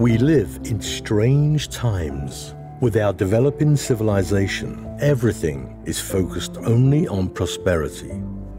We live in strange times. With our developing civilization, everything is focused only on prosperity.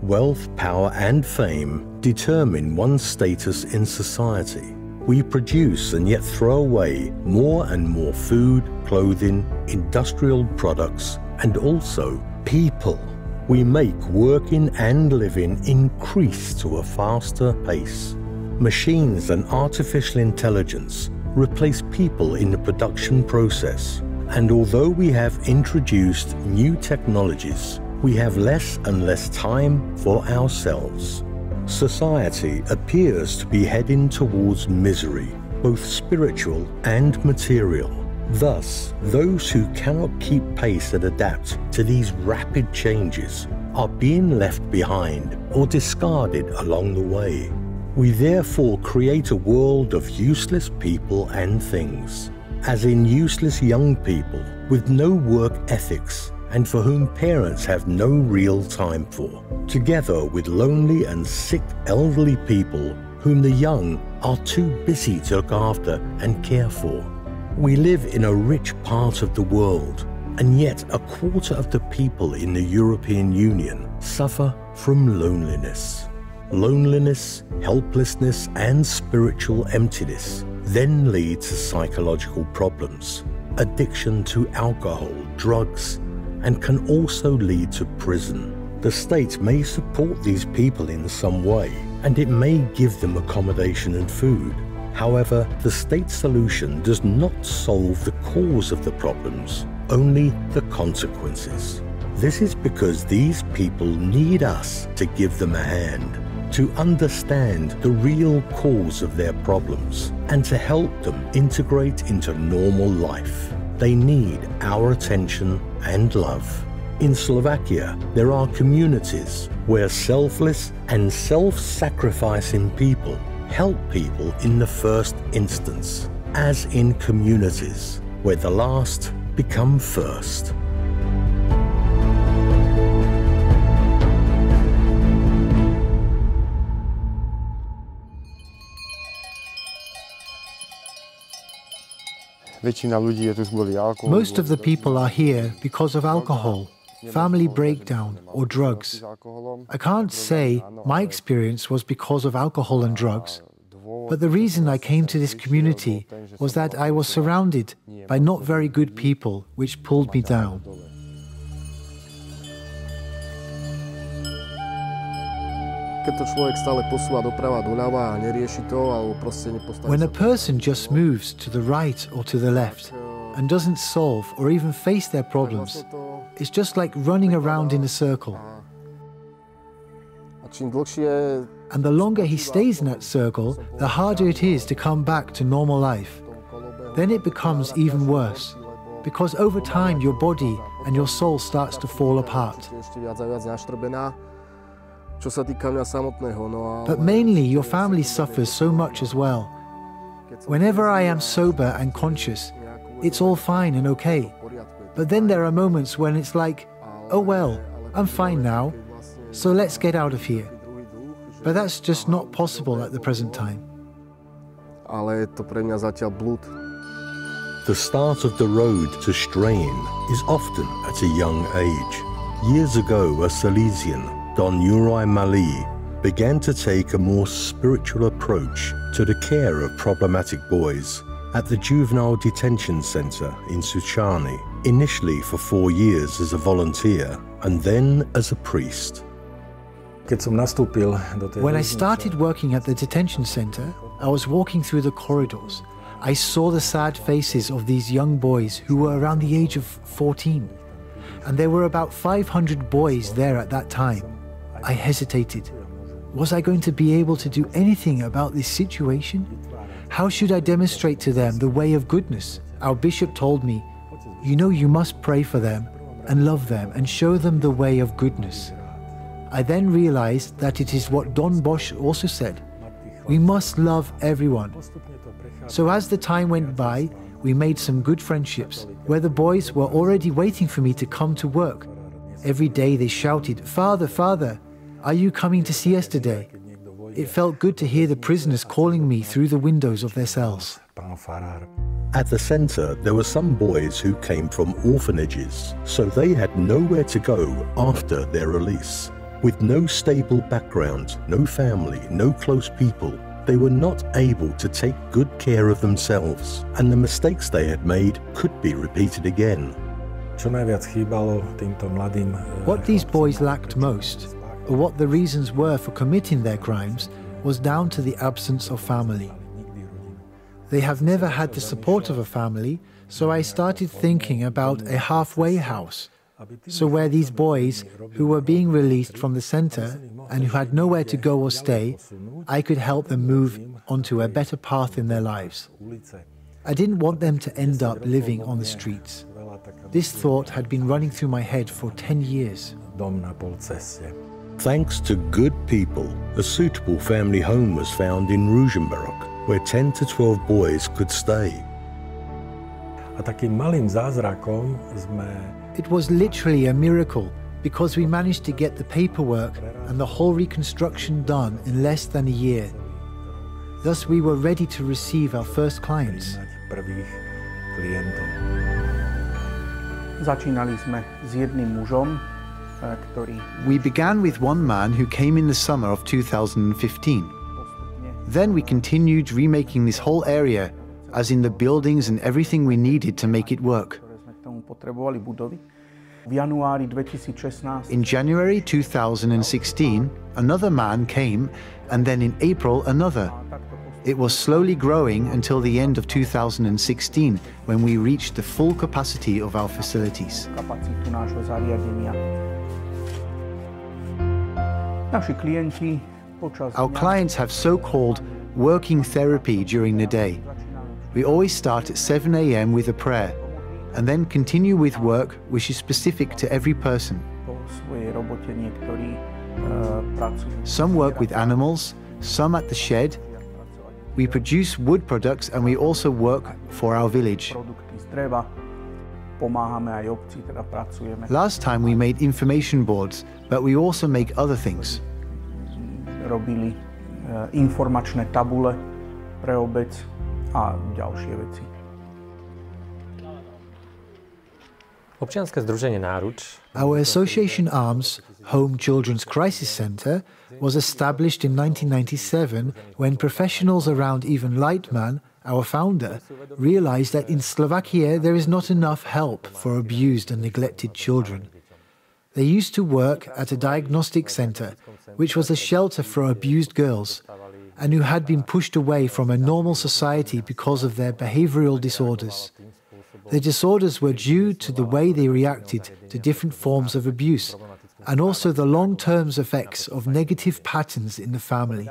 Wealth, power, and fame determine one's status in society. We produce and yet throw away more and more food, clothing, industrial products, and also people. We make working and living increase to a faster pace. Machines and artificial intelligence replace people in the production process. And although we have introduced new technologies, we have less and less time for ourselves. Society appears to be heading towards misery, both spiritual and material. Thus, those who cannot keep pace and adapt to these rapid changes are being left behind or discarded along the way. We therefore create a world of useless people and things, as in useless young people with no work ethics and for whom parents have no real time for, together with lonely and sick elderly people whom the young are too busy to look after and care for. We live in a rich part of the world, and yet a quarter of the people in the European Union suffer from loneliness. Loneliness, helplessness, and spiritual emptiness then lead to psychological problems, addiction to alcohol, drugs, and can also lead to prison. The state may support these people in some way, and it may give them accommodation and food. However, the state solution does not solve the cause of the problems, only the consequences. This is because these people need us to give them a hand, to understand the real cause of their problems, and to help them integrate into normal life. They need our attention and love. In Slovakia, there are communities where selfless and self-sacrificing people help people in the first instance, as in communities where the last become first. Most of the people are here because of alcohol, family breakdown, or drugs. I can't say my experience was because of alcohol and drugs, but the reason I came to this community was that I was surrounded by not very good people, which pulled me down. When a person just moves to the right or to the left and doesn't solve or even face their problems, it's just like running around in a circle. And the longer he stays in that circle, the harder it is to come back to normal life. Then it becomes even worse, because over time your body and your soul starts to fall apart. But mainly your family suffers so much as well. Whenever I am sober and conscious, it's all fine and okay. But then there are moments when it's like, oh well, I'm fine now, so let's get out of here. But that's just not possible at the present time. The start of the road to straying is often at a young age. Years ago, a Silesian, Don Uri Mali, began to take a more spiritual approach to the care of problematic boys at the Juvenile Detention Center in Suchani, initially for 4 years as a volunteer and then as a priest. When I started working at the detention center, I was walking through the corridors. I saw the sad faces of these young boys who were around the age of 14. And there were about 500 boys there at that time. I hesitated. Was I going to be able to do anything about this situation? How should I demonstrate to them the way of goodness? Our bishop told me, you know, you must pray for them and love them and show them the way of goodness. I then realized that it is what Don Bosch also said. We must love everyone. So as the time went by, we made some good friendships, where the boys were already waiting for me to come to work. Every day they shouted, "Father, Father, are you coming to see us today?" It felt good to hear the prisoners calling me through the windows of their cells. At the centre, there were some boys who came from orphanages, so they had nowhere to go after their release. With no stable background, no family, no close people, they were not able to take good care of themselves, and the mistakes they had made could be repeated again. What these boys lacked most, or what the reasons were for committing their crimes, was down to the absence of family. They have never had the support of a family, so I started thinking about a halfway house. So where these boys, who were being released from the center and who had nowhere to go or stay, I could help them move onto a better path in their lives. I didn't want them to end up living on the streets. This thought had been running through my head for 10 years. Thanks to good people, a suitable family home was found in Ružomberok, where 10 to 12 boys could stay. It was literally a miracle because we managed to get the paperwork and the whole reconstruction done in less than a year. Thus we were ready to receive our first clients. We began with one man who came in the summer of 2015. Then we continued remaking this whole area, as in the buildings and everything we needed to make it work. In January 2016, another man came, and then in April another. It was slowly growing until the end of 2016, when we reached the full capacity of our facilities. Our clients have so-called working therapy during the day. We always start at 7 a.m. with a prayer, and then continue with work which is specific to every person. Some work with animals, some at the shed. We produce wood products, and we also work for our village. Last time we made information boards, but we also make other things. Informačné tabule pre obec a ďalšie veci. Our association arms, Home Children's Crisis Center, was established in 1997 when professionals around Ivan Lightman, our founder, realized that in Slovakia there is not enough help for abused and neglected children. They used to work at a diagnostic center, which was a shelter for abused girls, and who had been pushed away from a normal society because of their behavioral disorders. The disorders were due to the way they reacted to different forms of abuse, and also the long-term effects of negative patterns in the family.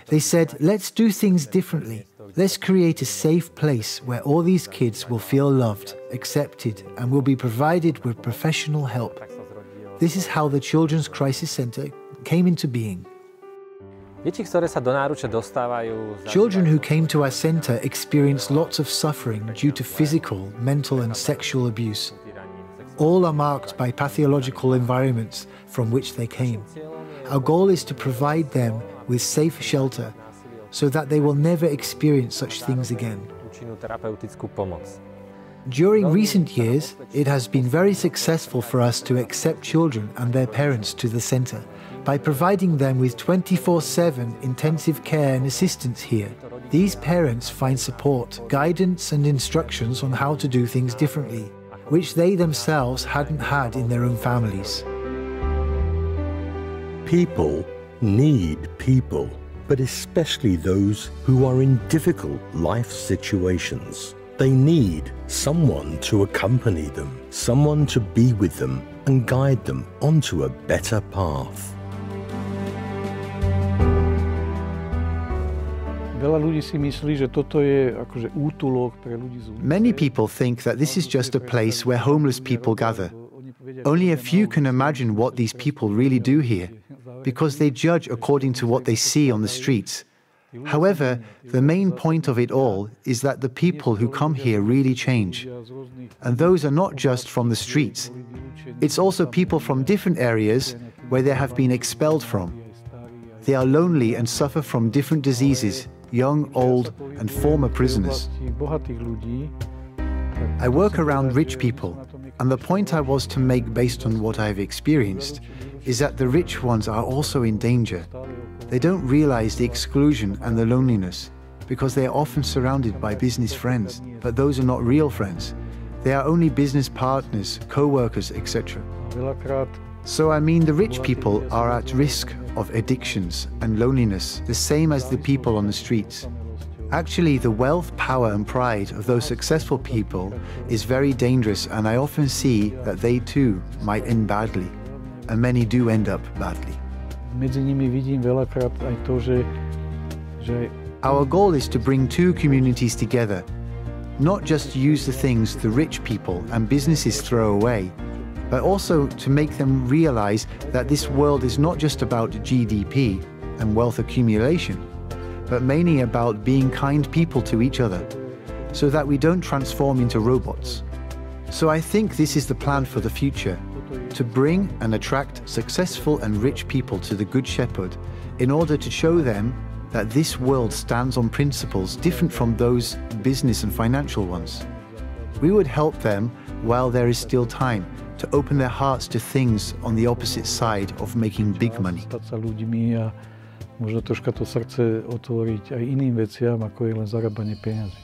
They said, let's do things differently. Let's create a safe place where all these kids will feel loved, accepted, and will be provided with professional help. This is how the Children's Crisis Center came into being. Children who came to our center experienced lots of suffering due to physical, mental and sexual abuse. All are marked by pathological environments from which they came. Our goal is to provide them with safe shelter so that they will never experience such things again. During recent years, it has been very successful for us to accept children and their parents to the center by providing them with 24/7 intensive care and assistance here. These parents find support, guidance and instructions on how to do things differently, which they themselves hadn't had in their own families. People need people, but especially those who are in difficult life situations. They need someone to accompany them, someone to be with them and guide them onto a better path. Many people think that this is just a place where homeless people gather. Only a few can imagine what these people really do here, because they judge according to what they see on the streets. However, the main point of it all is that the people who come here really change. And those are not just from the streets. It's also people from different areas where they have been expelled from. They are lonely and suffer from different diseases, young, old, and former prisoners. I work around rich people, and the point I was to make based on what I've experienced is that the rich ones are also in danger. They don't realize the exclusion and the loneliness because they are often surrounded by business friends, but those are not real friends. They are only business partners, co-workers, etc. So I mean the rich people are at risk of addictions and loneliness, the same as the people on the streets. Actually, the wealth, power and pride of those successful people is very dangerous, and I often see that they too might end badly, and many do end up badly. Our goal is to bring two communities together, not just use the things the rich people and businesses throw away, but also to make them realize that this world is not just about GDP and wealth accumulation, but mainly about being kind people to each other, so that we don't transform into robots. So I think this is the plan for the future, to bring and attract successful and rich people to the Good Shepherd in order to show them that this world stands on principles different from those business and financial ones. We would help them while there is still time to open their hearts to things on the opposite side of making big money. Možno troška to srdce otvoriť aj iným veciam, ako je len zarábanie peňazí.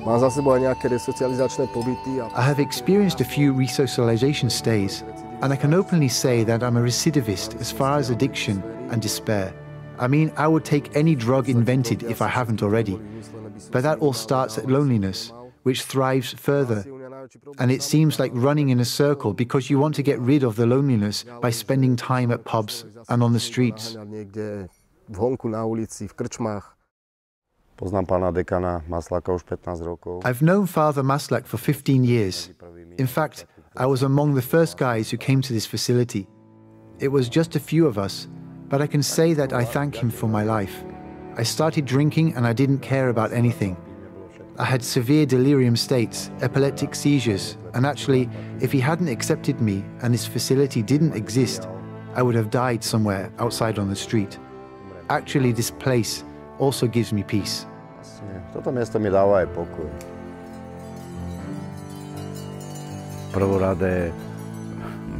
Mám za sebou aj nejaké resocializačné pobyty. I have experienced a few resocialization stays, and I can openly say that I'm a recidivist as far as addiction and despair. I mean, I would take any drug invented if I haven't already, but that all starts at loneliness, which thrives further. And it seems like running in a circle because you want to get rid of the loneliness by spending time at pubs and on the streets. I've known Father Maslak for 15 years. In fact, I was among the first guys who came to this facility. It was just a few of us, but I can say that I thank him for my life. I started drinking and I didn't care about anything. I had severe delirium states, epileptic seizures, and actually, if he hadn't accepted me and this facility didn't exist, I would have died somewhere outside on the street. Actually, this place also gives me peace. Toto miesto mi dáva aj pokoj. Prvorade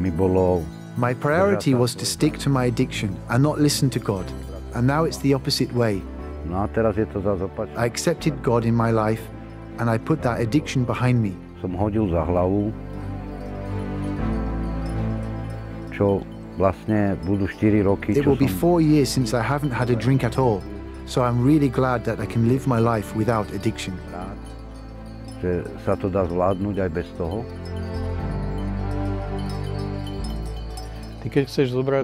mi bolo... My priority was to stick to my addiction and not listen to God, and now it's the opposite way. I accepted God in my life, and I put that addiction behind me. It will be 4 years since I haven't had a drink at all, so I'm really glad that I can live my life without addiction.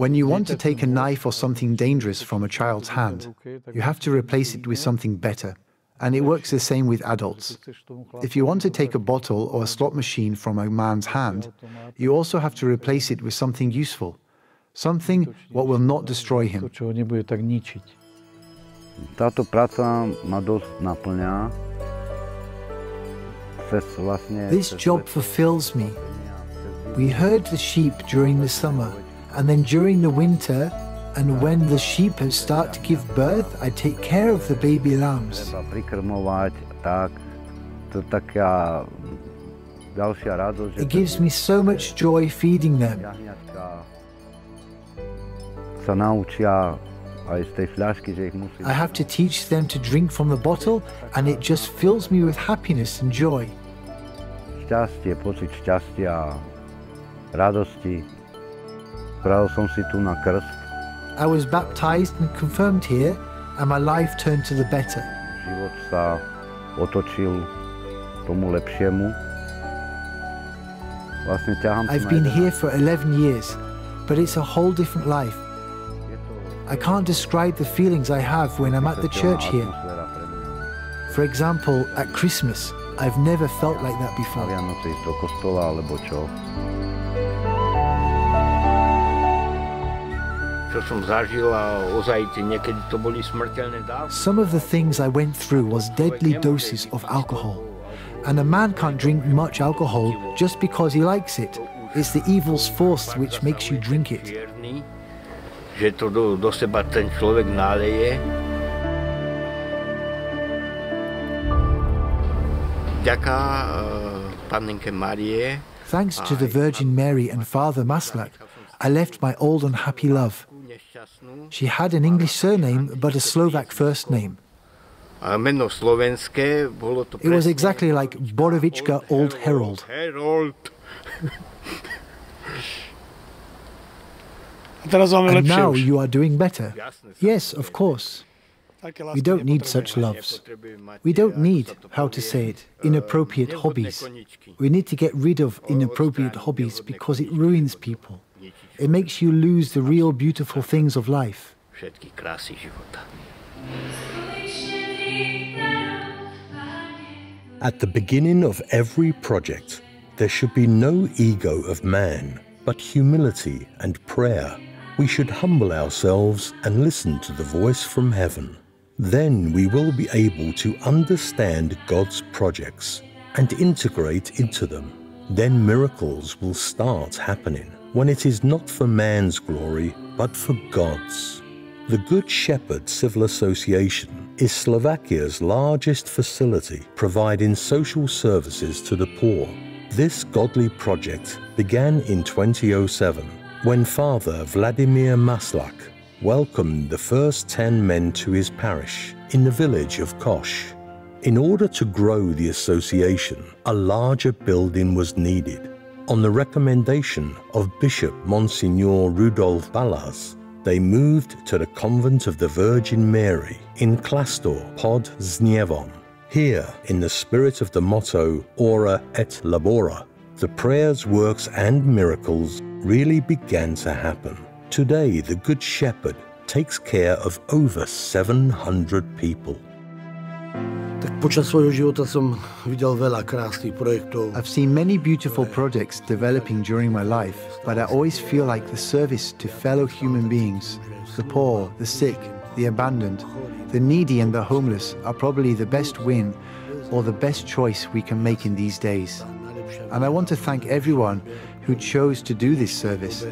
When you want to take a knife or something dangerous from a child's hand, you have to replace it with something better. And it works the same with adults. If you want to take a bottle or a slot machine from a man's hand, you also have to replace it with something useful, something what will not destroy him. This job fulfills me. We herd the sheep during the summer, and then during the winter, and when the sheep start to give birth, I take care of the baby lambs. It gives me so much joy feeding them. I have to teach them to drink from the bottle, and it just fills me with happiness and joy. I was baptized and confirmed here, and my life turned to the better. I've been here for 11 years, but it's a whole different life. I can't describe the feelings I have when I'm at the church here. For example, at Christmas, I've never felt like that before. Some of the things I went through was deadly doses of alcohol. And a man can't drink much alcohol just because he likes it. It's the evil's force which makes you drink it. Že to do seba ten človek naleje. Ďaká Pannenke Márie. Thanks to the Virgin Mary and Father Maslak, I left my old unhappy love. She had an English surname but a Slovak first name. Meno slovenské, bolo to It was exactly like Borovička Old Herald. And now you are doing better. Yes, of course. We don't need such loves. We don't need, how to say it, inappropriate hobbies. We need to get rid of inappropriate hobbies because it ruins people. It makes you lose the real beautiful things of life. At the beginning of every project, there should be no ego of man, but humility and prayer. We should humble ourselves and listen to the voice from heaven. Then we will be able to understand God's projects and integrate into them. Then miracles will start happening when it is not for man's glory, but for God's. The Good Shepherd Civil Association is Slovakia's largest facility providing social services to the poor. This godly project began in 2007 when Father Vladimir Maslak welcomed the first 10 men to his parish in the village of Koš. In order to grow the association, a larger building was needed. On the recommendation of Bishop Monsignor Rudolf Balaz, they moved to the Convent of the Virgin Mary in Klastor pod Znievom. Here, in the spirit of the motto Ora et Labora, the prayers, works and miracles really began to happen. Today, the Good Shepherd takes care of over 700 people. I've seen many beautiful projects developing during my life, but I always feel like the service to fellow human beings, the poor, the sick, the abandoned, the needy and the homeless are probably the best win or the best choice we can make in these days. And I want to thank everyone who chose to do this service.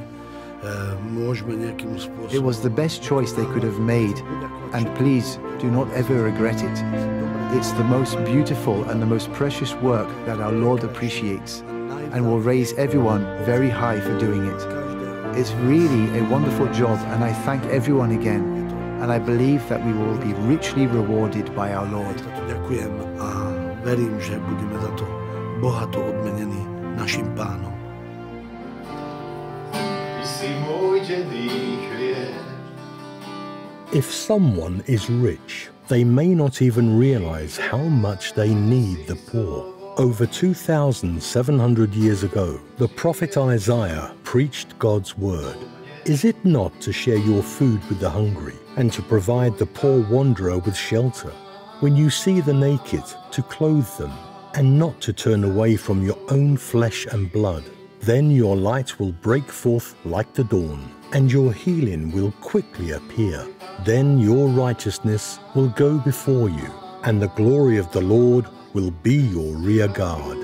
It was the best choice they could have made, and please do not ever regret it. It's the most beautiful and the most precious work that our Lord appreciates, and will raise everyone very high for doing it. It's really a wonderful job, and I thank everyone again, and I believe that we will be richly rewarded by our Lord. If someone is rich, they may not even realize how much they need the poor. Over 2,700 years ago, the prophet Isaiah preached God's word. Is it not to share your food with the hungry and to provide the poor wanderer with shelter? When you see the naked, to clothe them, and not to turn away from your own flesh and blood? Then your light will break forth like the dawn, and your healing will quickly appear. Then your righteousness will go before you, and the glory of the Lord will be your rear guard.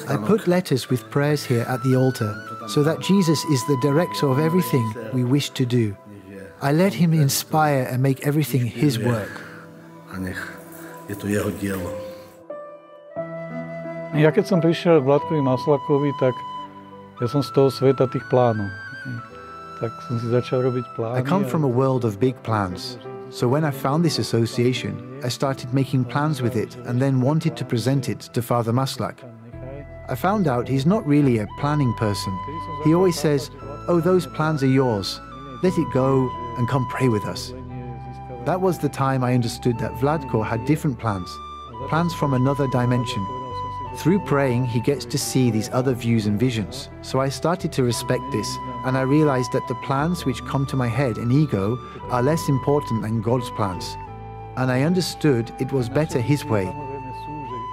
I put letters with prayers here at the altar, so that Jesus is the director of everything we wish to do. I let him inspire and make everything his work. Ja keď som prišiel k Vladkovi Maslakovi, tak ja som z toho sveta tých plánov. Tak som si začal robiť plány. I come from a world of big plans. So when I found this association, I started making plans with it and then wanted to present it to Father Maslak. I found out he's not really a planning person. He always says, "Oh, those plans are yours. Let it go and come pray with us." That was the time I understood that Vladko had different plans from another dimension. Through praying, he gets to see these other views and visions. So I started to respect this, and I realized that the plans which come to my head and ego are less important than God's plans. And I understood it was better his way.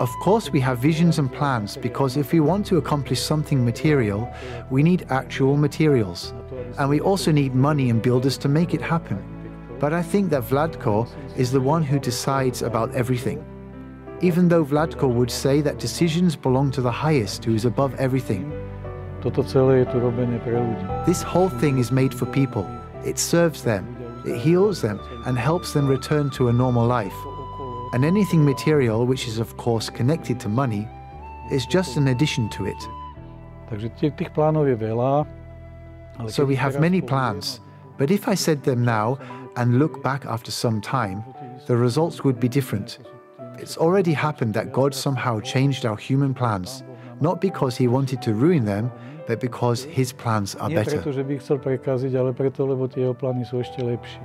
Of course, we have visions and plans, because if we want to accomplish something material, we need actual materials. And we also need money and builders to make it happen. But I think that Vladko is the one who decides about everything. Even though Vladko would say that decisions belong to the highest, who is above everything. Toto celé je tu robené pre ľudí. This whole thing is made for people. It serves them, it heals them, and helps them return to a normal life. And anything material, which is of course connected to money, is just an addition to it. Takže tých plánov je veľa. So we have many plans, but if I said them now and look back after some time, the results would be different. It's already happened that God somehow changed our human plans, not because he wanted to ruin them, but because his plans are better. Nie preto, že by chcel prekaziť, ale preto, lebo tie jeho plány sú ešte lepšie.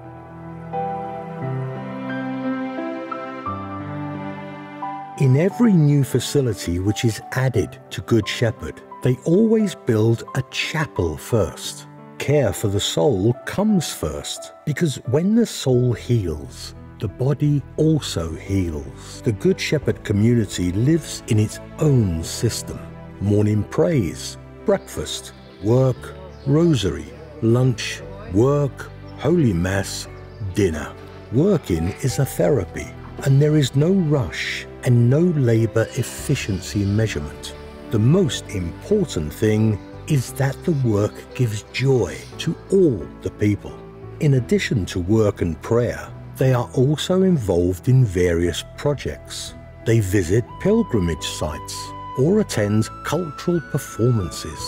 In every new facility which is added to Good Shepherd, they always build a chapel first. Care for the soul comes first, because when the soul heals, the body also heals. The Good Shepherd community lives in its own system. Morning praise, breakfast, work, rosary, lunch, work, Holy Mass, dinner. Working is a therapy, and there is no rush and no labor efficiency measurement. The most important thing is that the work gives joy to all the people. In addition to work and prayer, they are also involved in various projects. They visit pilgrimage sites or attend cultural performances.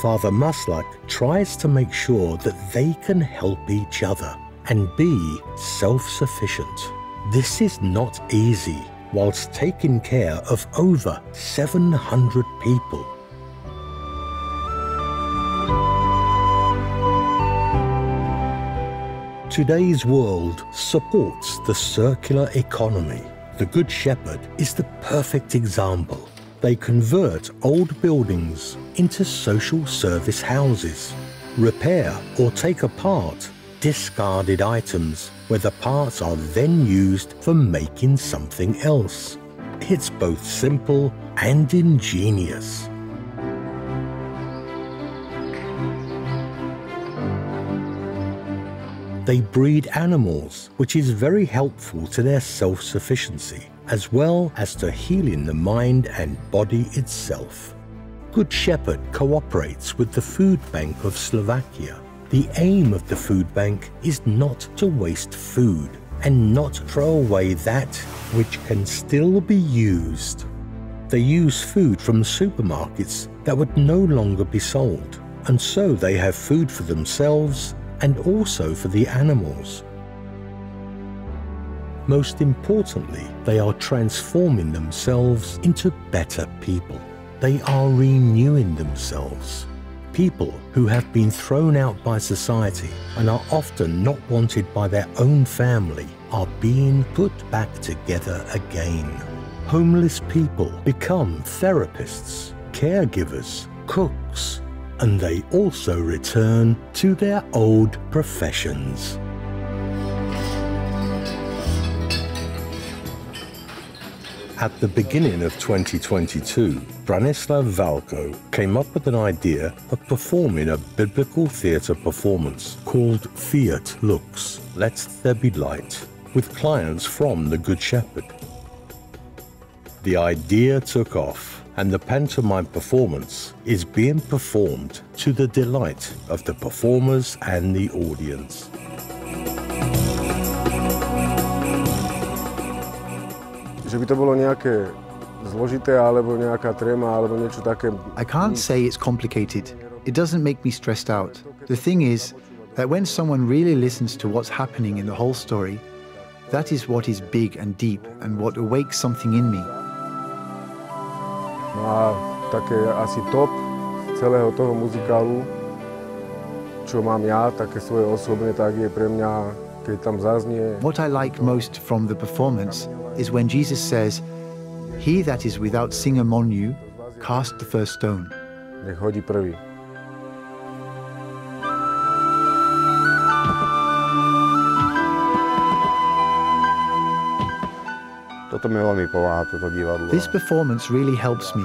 Father Maslak tries to make sure that they can help each other and be self-sufficient. This is not easy whilst taking care of over 700 people. Today's world supports the circular economy. The Good Shepherd is the perfect example. They convert old buildings into social service houses, repair or take apart discarded items where the parts are then used for making something else. It's both simple and ingenious. They breed animals, which is very helpful to their self-sufficiency, as well as to healing the mind and body itself. Good Shepherd cooperates with the Food Bank of Slovakia. The aim of the food bank is not to waste food and not throw away that which can still be used. They use food from supermarkets that would no longer be sold, and so they have food for themselves and also for the animals. Most importantly, they are transforming themselves into better people. They are renewing themselves. People who have been thrown out by society and are often not wanted by their own family are being put back together again. Homeless people become therapists, caregivers, cooks, and they also return to their old professions. At the beginning of 2022, Branislav Valko came up with an idea of performing a biblical theatre performance called Fiat Lux, Let There Be Light, with clients from the Good Shepherd. The idea took off, and the pantomime performance is being performed to the delight of the performers and the audience. Že by to bolo nejaké zložité, alebo nejaká tréma, alebo niečo také. I can't say it's complicated. It doesn't make me stressed out. The thing is that when someone really listens to what's happening in the whole story, that is what is big and deep and what awakes something in me. No a také asi top celého toho muzikálu, čo mám ja, také svoje osobné, tak je pre mňa, keď tam zaznie. What I like most from the performance is when Jesus says, "He that is without sin among you, cast the first stone." Nech hodí prvý. Toto mi veľmi pomáha, toto divadlo. This performance really helps me.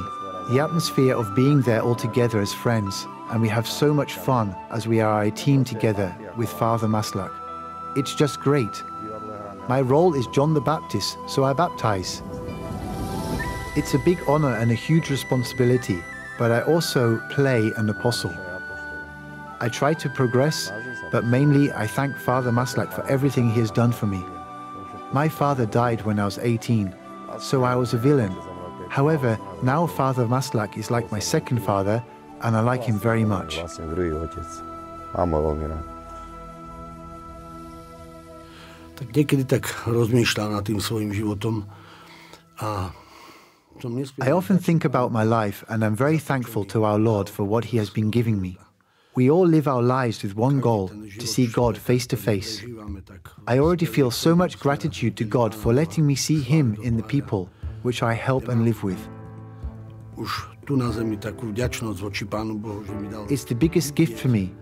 The atmosphere of being there all together as friends, and we have so much fun as we are a team together with Father Maslak. It's just great. My role is John the Baptist, so I baptize. It's a big honor and a huge responsibility, but I also play an apostle. I try to progress, but mainly I thank Father Maslak for everything he has done for me. My father died when I was 18, so I was a villain. However, now Father Maslak is like my second father, and I like him very much. Tak niekedy tak rozmýšľam nad tým svojím životom a I often think about my life, and I'm very thankful to our Lord for what he has been giving me. We all live our lives with one goal, to see God face to face. I already feel so much gratitude to God for letting me see him in the people which I help and live with. It's the biggest gift for me.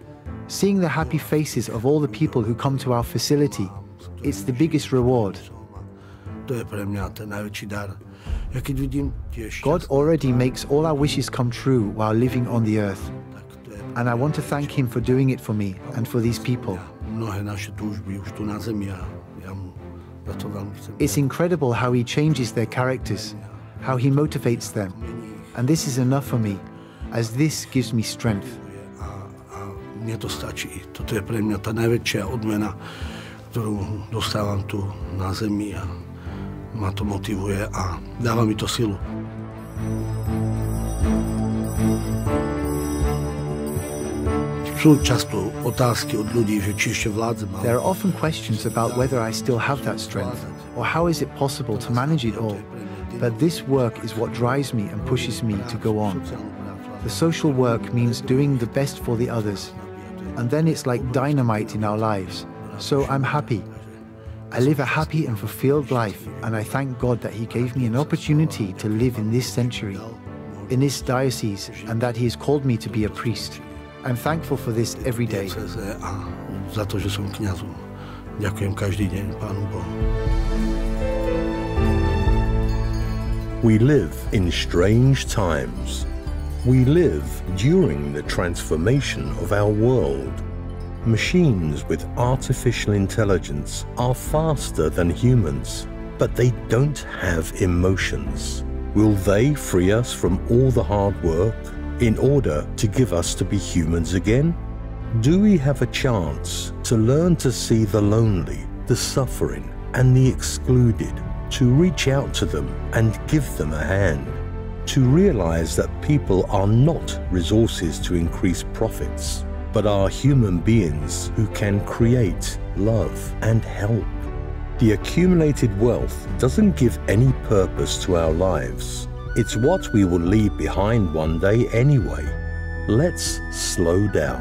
Seeing the happy faces of all the people who come to our facility, it's the biggest reward. God already makes all our wishes come true while living on the earth. And I want to thank him for doing it for me and for these people. It's incredible how he changes their characters, how he motivates them. And this is enough for me, as this gives me strength. Mne to stačí. Toto je pre mňa tá najväčšia odmena, ktorú dostávam tu na zemi a ma to motivuje a dáva mi to silu. Sú často otázky od ľudí, že či ešte vládzem. There are often questions about whether I still have that strength, or how is it possible to manage it all. But this work is what drives me and pushes me to go on. The social work means doing the best for the others, and then it's like dynamite in our lives. So I'm happy. I live a happy and fulfilled life, and I thank God that he gave me an opportunity to live in this century, in this diocese, and that he has called me to be a priest. I'm thankful for this every day. Za to, že som kňazom. Ďakujem každý deň Pánu Bohu. We live in strange times. We live during the transformation of our world. Machines with artificial intelligence are faster than humans, but they don't have emotions. Will they free us from all the hard work in order to give us to be humans again? Do we have a chance to learn to see the lonely, the suffering, and the excluded, to reach out to them and give them a hand, to realize that people are not resources to increase profits, but are human beings who can create, love, and help? The accumulated wealth doesn't give any purpose to our lives. It's what we will leave behind one day anyway. Let's slow down.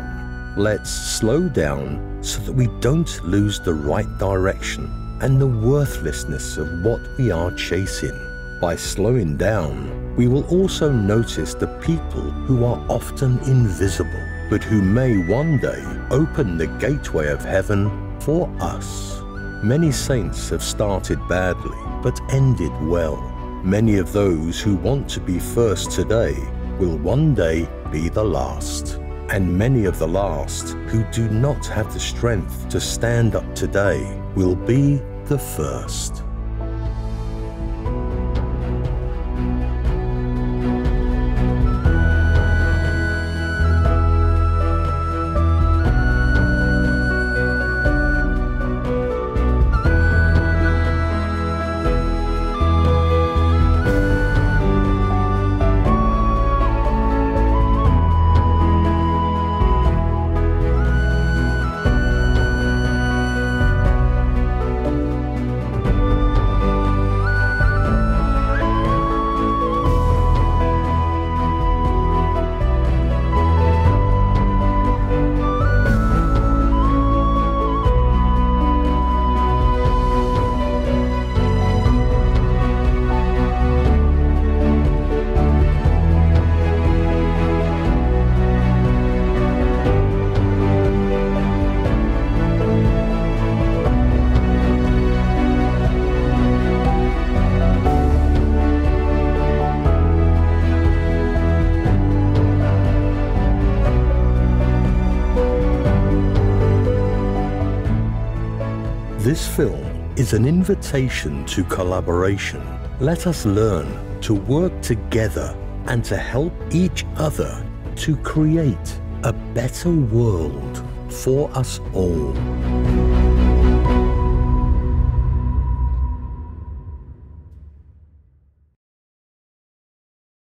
Let's slow down so that we don't lose the right direction and the worthlessness of what we are chasing. By slowing down, we will also notice the people who are often invisible, but who may one day open the gateway of heaven for us. Many saints have started badly, but ended well. Many of those who want to be first today will one day be the last. And many of the last who do not have the strength to stand up today will be the first. This film is an invitation to collaboration. Let us learn to work together and to help each other to create a better world for us all.